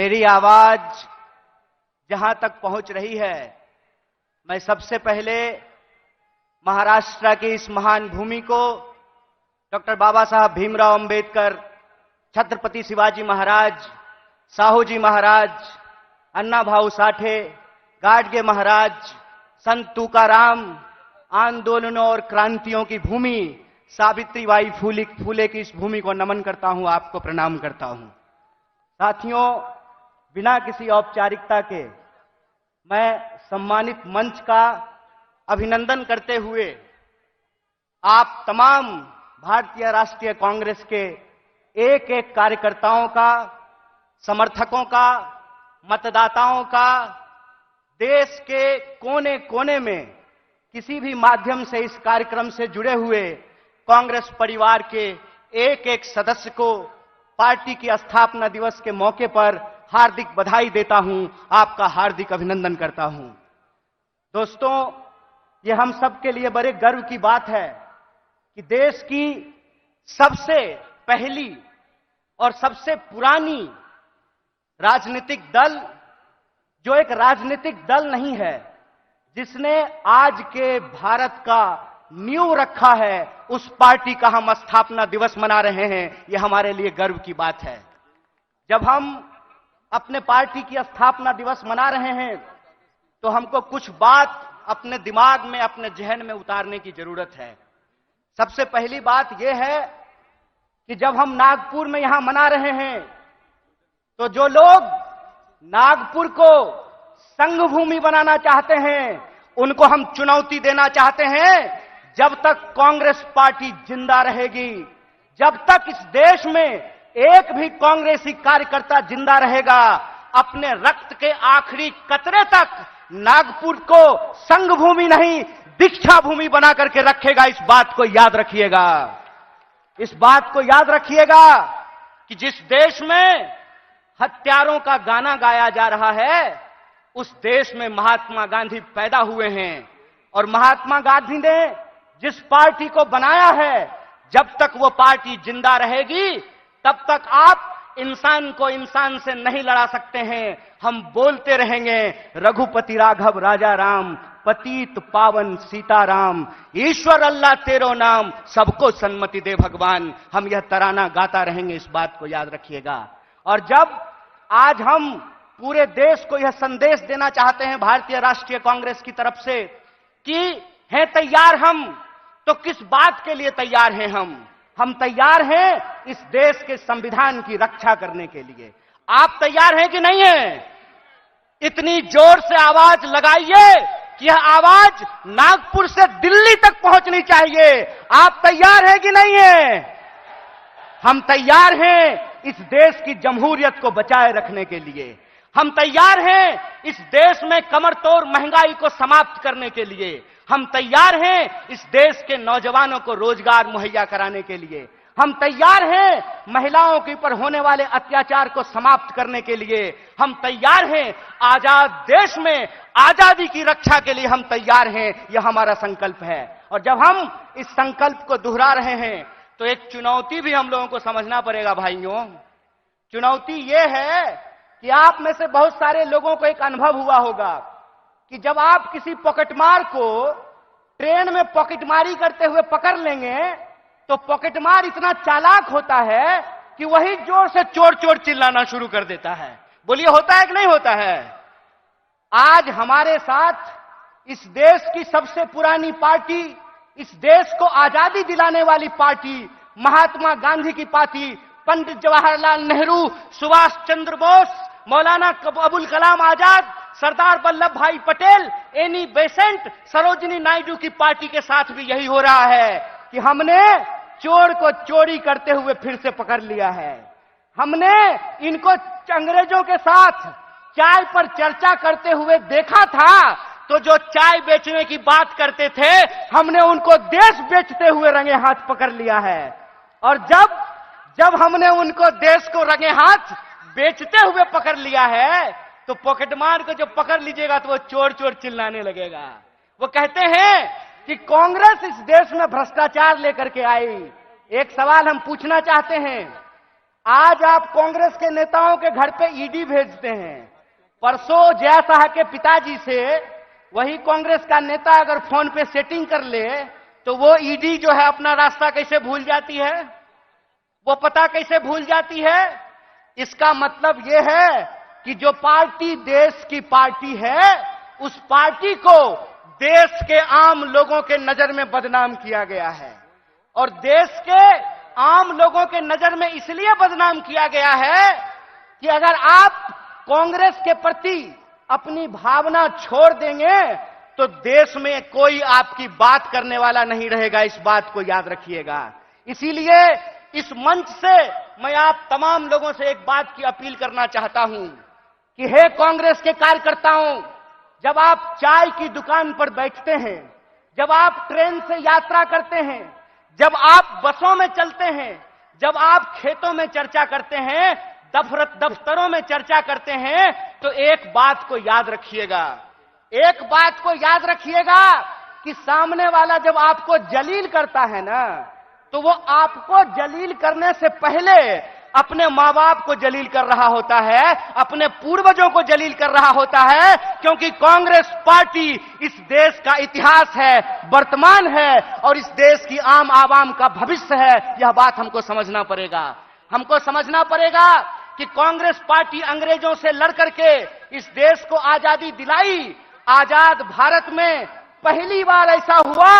मेरी आवाज जहां तक पहुंच रही है, मैं सबसे पहले महाराष्ट्र की इस महान भूमि को डॉक्टर बाबा साहब भीमराव अंबेडकर, छत्रपति शिवाजी महाराज, साहूजी महाराज, अन्ना भाऊ साठे, गाडगे महाराज, संत तुकाराम, आंदोलनों और क्रांतियों की भूमि सावित्रीबाई फूले की इस भूमि को नमन करता हूं, आपको प्रणाम करता हूं। साथियों, बिना किसी औपचारिकता के मैं सम्मानित मंच का अभिनंदन करते हुए आप तमाम भारतीय राष्ट्रीय कांग्रेस के एक एक कार्यकर्ताओं का, समर्थकों का, मतदाताओं का, देश के कोने कोने में किसी भी माध्यम से इस कार्यक्रम से जुड़े हुए कांग्रेस परिवार के एक एक सदस्य को पार्टी की स्थापना दिवस के मौके पर हार्दिक बधाई देता हूं, आपका हार्दिक अभिनंदन करता हूं। दोस्तों, ये हम सबके लिए बड़े गर्व की बात है कि देश की सबसे पहली और सबसे पुरानी राजनीतिक दल, जो एक राजनीतिक दल नहीं है, जिसने आज के भारत का नींव रखा है, उस पार्टी का हम स्थापना दिवस मना रहे हैं। यह हमारे लिए गर्व की बात है। जब हम अपने पार्टी की स्थापना दिवस मना रहे हैं तो हमको कुछ बात अपने दिमाग में, अपने जहन में उतारने की जरूरत है। सबसे पहली बात यह है कि जब हम नागपुर में यहां मना रहे हैं तो जो लोग नागपुर को संघ भूमि बनाना चाहते हैं, उनको हम चुनौती देना चाहते हैं, जब तक कांग्रेस पार्टी जिंदा रहेगी, जब तक इस देश में एक भी कांग्रेसी कार्यकर्ता जिंदा रहेगा, अपने रक्त के आखिरी कतरे तक नागपुर को संघ भूमि नहीं, दीक्षा भूमि बना करके रखेगा। इस बात को याद रखिएगा। इस बात को याद रखिएगा कि जिस देश में हत्यारों का गाना गाया जा रहा है, उस देश में महात्मा गांधी पैदा हुए हैं, और महात्मा गांधी ने जिस पार्टी को बनाया है, जब तक वो पार्टी जिंदा रहेगी, तब तक आप इंसान को इंसान से नहीं लड़ा सकते हैं। हम बोलते रहेंगे, रघुपति राघव राजा राम, पतित पावन सीताराम, ईश्वर अल्लाह तेरो नाम, सबको सन्मति दे भगवान। हम यह तराना गाता रहेंगे, इस बात को याद रखिएगा। और जब आज हम पूरे देश को यह संदेश देना चाहते हैं भारतीय राष्ट्रीय कांग्रेस की तरफ से कि हैं तैयार हम, तो किस बात के लिए तैयार हैं हम तैयार हैं इस देश के संविधान की रक्षा करने के लिए। आप तैयार हैं कि नहीं हैं? इतनी जोर से आवाज लगाइए कि यह आवाज नागपुर से दिल्ली तक पहुंचनी चाहिए। आप तैयार हैं कि नहीं हैं? हम तैयार हैं इस देश की जमहूरियत को बचाए रखने के लिए। हम तैयार हैं इस देश में कमर तोड़ महंगाई को समाप्त करने के लिए। हम तैयार हैं इस देश के नौजवानों को रोजगार मुहैया कराने के लिए। हम तैयार हैं महिलाओं के ऊपर होने वाले अत्याचार को समाप्त करने के लिए। हम तैयार हैं आजाद देश में आजादी की रक्षा के लिए। हम तैयार हैं, यह हमारा संकल्प है। और जब हम इस संकल्प को दोहरा रहे हैं तो एक चुनौती भी हम लोगों को समझना पड़ेगा भाइयों। चुनौती यह है कि आप में से बहुत सारे लोगों को एक अनुभव हुआ होगा कि जब आप किसी पॉकेटमार को ट्रेन में पॉकेटमारी करते हुए पकड़ लेंगे तो पॉकेटमार इतना चालाक होता है कि वही जोर से चोर चोर चिल्लाना शुरू कर देता है। बोलिए, होता है कि नहीं होता है? आज हमारे साथ इस देश की सबसे पुरानी पार्टी, इस देश को आजादी दिलाने वाली पार्टी, महात्मा गांधी की पार्टी, पंडित जवाहरलाल नेहरू, सुभाष चंद्र बोस, मौलाना अबुल कलाम आजाद, सरदार वल्लभ भाई पटेल, एनी बेसेंट, सरोजिनी नायडू की पार्टी के साथ भी यही हो रहा है कि हमने चोर को चोरी करते हुए फिर से पकड़ लिया है। हमने इनको अंग्रेजों के साथ चाय पर चर्चा करते हुए देखा था, तो जो चाय बेचने की बात करते थे, हमने उनको देश बेचते हुए रंगे हाथ पकड़ लिया है। और जब हमने उनको देश को रंगे हाथ बेचते हुए पकड़ लिया है, तो पॉकेटमार को जब पकड़ लीजिएगा तो वो चोर चोर चिल्लाने लगेगा। वो कहते हैं कि कांग्रेस इस देश में भ्रष्टाचार लेकर के आई। एक सवाल हम पूछना चाहते हैं आज आप कांग्रेस के नेताओं के घर पे ईडी भेजते हैं। परसों जया शाह के पिताजी से वही कांग्रेस का नेता अगर फोन पे सेटिंग कर ले तो वो ईडी जो है अपना रास्ता कैसे भूल जाती है, वो पता कैसे भूल जाती है। इसका मतलब यह है कि जो पार्टी देश की पार्टी है, उस पार्टी को देश के आम लोगों के नजर में बदनाम किया गया है। और देश के आम लोगों के नजर में इसलिए बदनाम किया गया है कि अगर आप कांग्रेस के प्रति अपनी भावना छोड़ देंगे तो देश में कोई आपकी बात करने वाला नहीं रहेगा। इस बात को याद रखिएगा। इसीलिए इस मंच से मैं आप तमाम लोगों से एक बात की अपील करना चाहता हूं कि हे कांग्रेस के कार्यकर्ताओं, जब आप चाय की दुकान पर बैठते हैं, जब आप ट्रेन से यात्रा करते हैं, जब आप बसों में चलते हैं, जब आप खेतों में चर्चा करते हैं, दफ्तरों में चर्चा करते हैं, तो एक बात को याद रखिएगा, एक बात को याद रखिएगा कि सामने वाला जब आपको जलील करता है ना, तो वो आपको जलील करने से पहले अपने मां बाप को जलील कर रहा होता है, अपने पूर्वजों को जलील कर रहा होता है। क्योंकि कांग्रेस पार्टी इस देश का इतिहास है, वर्तमान है और इस देश की आम आवाम का भविष्य है। यह बात हमको समझना पड़ेगा। हमको समझना पड़ेगा कि कांग्रेस पार्टी अंग्रेजों से लड़ करके इस देश को आजादी दिलाई। आजाद भारत में पहली बार ऐसा हुआ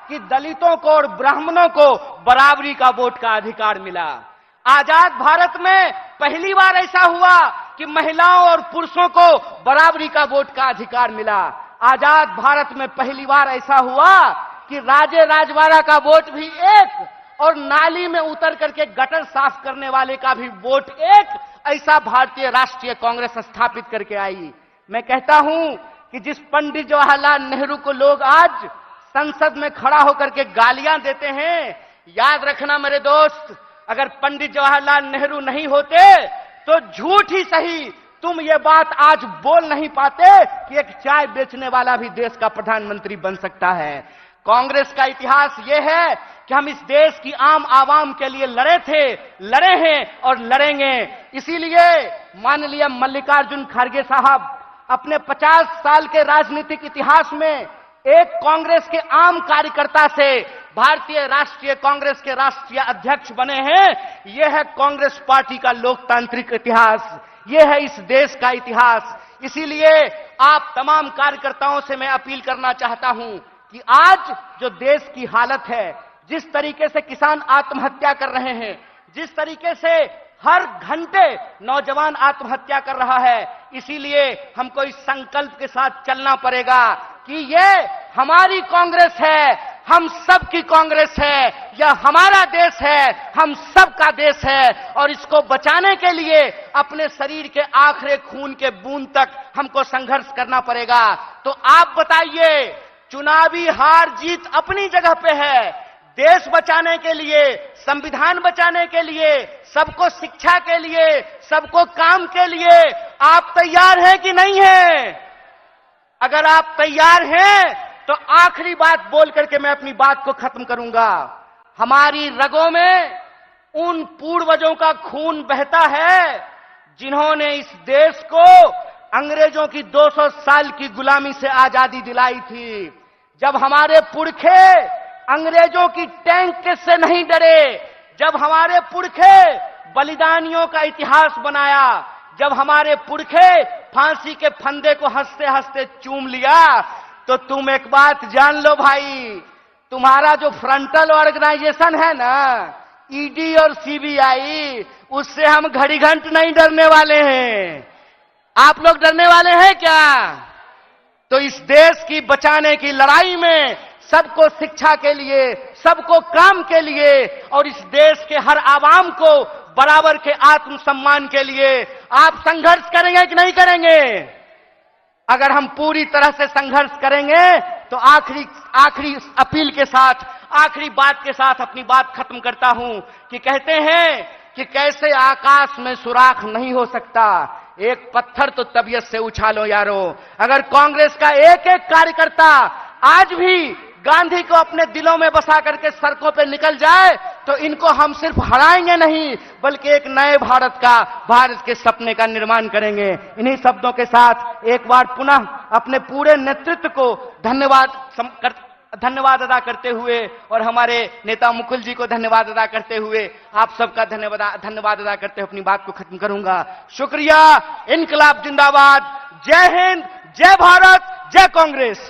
कि दलितों को और ब्राह्मणों को बराबरी का वोट का अधिकार मिला। आजाद भारत में पहली बार ऐसा हुआ कि महिलाओं और पुरुषों को बराबरी का वोट का अधिकार मिला। आजाद भारत में पहली बार ऐसा हुआ कि राजे राजवाड़ा का वोट भी एक और नाली में उतर करके गटर साफ करने वाले का भी वोट एक, ऐसा भारतीय राष्ट्रीय कांग्रेस स्थापित करके आई। मैं कहता हूं कि जिस पंडित जवाहरलाल नेहरू को लोग आज संसद में खड़ा होकर के गालियां देते हैं, याद रखना मेरे दोस्त, अगर पंडित जवाहरलाल नेहरू नहीं होते तो झूठ ही सही तुम ये बात आज बोल नहीं पाते कि एक चाय बेचने वाला भी देश का प्रधानमंत्री बन सकता है। कांग्रेस का इतिहास ये है कि हम इस देश की आम आवाम के लिए लड़े थे, लड़े हैं और लड़ेंगे। इसीलिए माननीय मल्लिकार्जुन खड़गे साहब अपने 50 साल के राजनीतिक इतिहास में एक कांग्रेस के आम कार्यकर्ता से भारतीय राष्ट्रीय कांग्रेस के राष्ट्रीय अध्यक्ष बने हैं। यह है कांग्रेस पार्टी का लोकतांत्रिक इतिहास, यह है इस देश का इतिहास। इसीलिए आप तमाम कार्यकर्ताओं से मैं अपील करना चाहता हूं कि आज जो देश की हालत है, जिस तरीके से किसान आत्महत्या कर रहे हैं, जिस तरीके से हर घंटे नौजवान आत्महत्या कर रहा है, इसीलिए हमको इस संकल्प के साथ चलना पड़ेगा कि ये हमारी कांग्रेस है, हम सब की कांग्रेस है, यह हमारा देश है, हम सब का देश है और इसको बचाने के लिए अपने शरीर के आखिरी खून के बूंद तक हमको संघर्ष करना पड़ेगा। तो आप बताइए, चुनावी हार जीत अपनी जगह पे है, देश बचाने के लिए, संविधान बचाने के लिए, सबको शिक्षा के लिए, सबको काम के लिए आप तैयार हैं कि नहीं हैं? अगर आप तैयार हैं तो आखिरी बात बोल करके मैं अपनी बात को खत्म करूंगा। हमारी रगों में उन पूर्वजों का खून बहता है जिन्होंने इस देश को अंग्रेजों की 200 साल की गुलामी से आजादी दिलाई थी। जब हमारे पुरखे अंग्रेजों की टैंक से नहीं डरे, जब हमारे पुरखे बलिदानियों का इतिहास बनाया, जब हमारे पुरखे फांसी के फंदे को हंसते हंसते चूम लिया, तो तुम एक बात जान लो भाई, तुम्हारा जो फ्रंटल ऑर्गेनाइजेशन है ना, ईडी और सीबीआई, उससे हम घड़ी घंट नहीं डरने वाले हैं। आप लोग डरने वाले हैं क्या? तो इस देश की बचाने की लड़ाई में सबको शिक्षा के लिए, सबको काम के लिए और इस देश के हर आवाम को बराबर के आत्मसम्मान के लिए आप संघर्ष करेंगे कि नहीं करेंगे? अगर हम पूरी तरह से संघर्ष करेंगे तो आखिरी अपील के साथ, आखिरी बात के साथ अपनी बात खत्म करता हूं कि कहते हैं कि कैसे आकाश में सुराख नहीं हो सकता, एक पत्थर तो तबीयत से उछालो यारो। अगर कांग्रेस का एक एक कार्यकर्ता आज भी गांधी को अपने दिलों में बसा करके सड़कों पे निकल जाए तो इनको हम सिर्फ हराएंगे नहीं बल्कि एक नए भारत के सपने का निर्माण करेंगे। इन्हीं शब्दों के साथ एक बार पुनः अपने पूरे नेतृत्व को धन्यवाद अदा करते हुए और हमारे नेता मुकुल जी को धन्यवाद अदा करते हुए आप सबका धन्यवाद अदा करते हुए अपनी बात को खत्म करूंगा। शुक्रिया। इनकलाब जिंदाबाद। जय हिंद, जय भारत, जय कांग्रेस।